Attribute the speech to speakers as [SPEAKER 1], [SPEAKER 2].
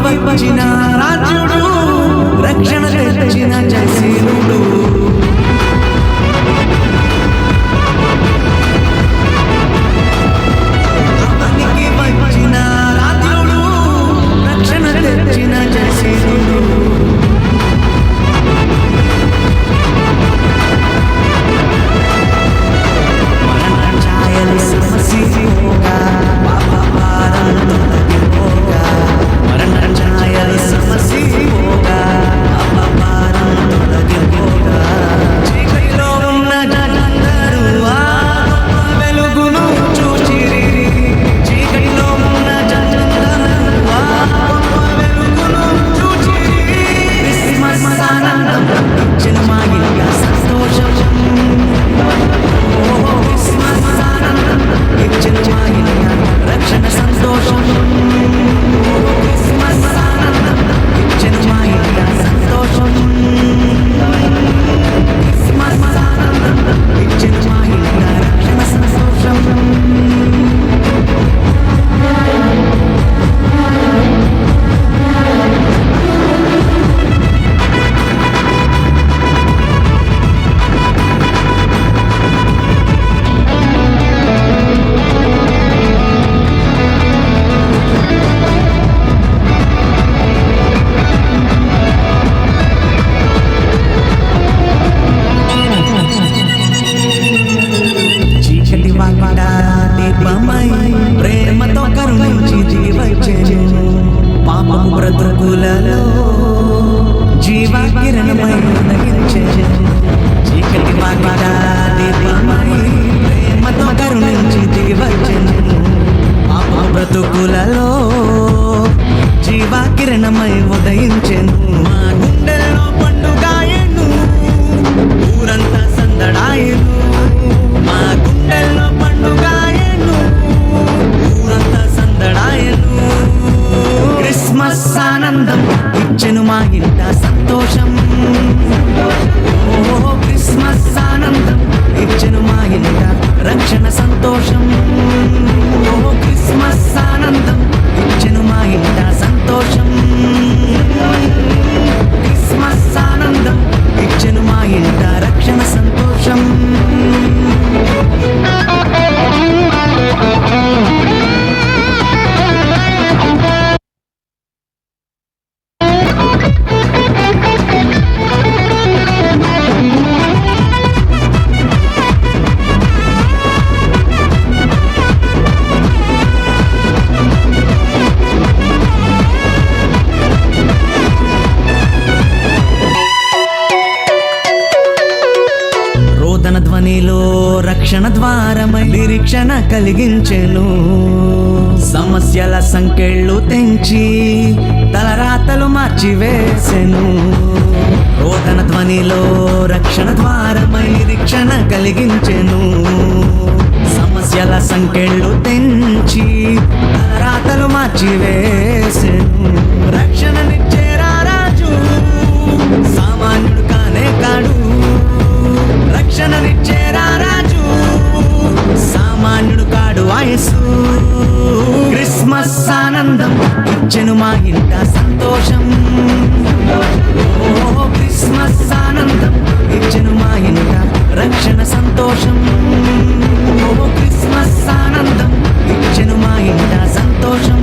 [SPEAKER 1] వచ్చిన రాజ్యుడు రక్షణ తెచ్చిన జయశీలుడు అవనికి వచ్చిన రాజ్యుడు రక్షణ తెచ్చిన జయశీలుడు మరణ ఛాయలు సమసిపోగా పాప భారం తొలగిపోగా మరణ ఛాయలు సమసిపోగా పాప భారం తొలగిపోగా చీకటిలో ఉన్న జనులందరూ ఆ గొప్ప వెలుగును చూచిరి చీకటిలో ఉన్న జనులందరూ ఆ గొప్ప వెలుగును చూచిరి క్రిస్మస్ ఆనందం ఇచ్చిన మా ఇంట సంతోషం క్రిస్మస్ ఆనందం ఇచ్చిన మా ఇంట రక్షణ సంతోషం క్రిస్మస్ ఆనందం ఇచ్చిన మా ఇంట సంతోషం క్రిస్మస్ ఆనందం ఇచ్చిన మా ఇంట రక్షణ సంతోషం చీకటి వాకిట దీపమై ప్రేమతో కరుణించి జీవచ్చెను పాపపు బ్రతుకులలో జీవ కిరణమై ఉదయించెను చీకటి వాకిట దీపమై ప్రేమతో కరుణించి జీవచ్చెను పాపపు బ్రతుకులలో జీవ కిరణమై ఉదయించెను మా గుండెల్లో పండుగాయను ఊరంతా సందడాయను మా గుండెల్లో పండుగాయను ఊరంతా సందడాయను క్రిస్మస్ ఆనందం ఇచ్చెను మా ఇంట సంతోషం ఓ క్రిస్మస్ ఆనందం ఇచ్చెను మా ఇంట రక్షణ సంతోషం ఓ క్రిస్మస్ ఆనందం ఇచ్చెను మా ఇంట సంతోషం క్రిస్మస్ ఆనందం ఇచ్చెను మా ఇంట రక్షణ సంతోషం రోదన ధ్వనిలో రక్షణ ద్వారమై నిరీక్షణ కలిగించెను సమస్యల సంకెళ్ళు తెంచి తలరాతలు మార్చివేసెను రోదన ధ్వనిలో రక్షణ ద్వారమై నిరీక్షణ కలిగించెను సమస్యల సంకెళ్ళు తెంచి తలరాతలు మార్చివేసెను రక్షణనిచ్చే రాజు సామాన్యుడు కానే కాడు రక్షణనిచ్చే రాజు సామాన్యుడు కాడు ఆయసు క్రిస్మస్ ఆనందం ఇచ్చెను మా ఇంట సంతోషం ఓ క్రిస్మస్ ఆనందం ఇచ్చెను మా ఇంట రక్షణ సంతోషం ఓ క్రిస్మస్ ఆనందం ఇచ్చెను మా ఇంట సంతోషం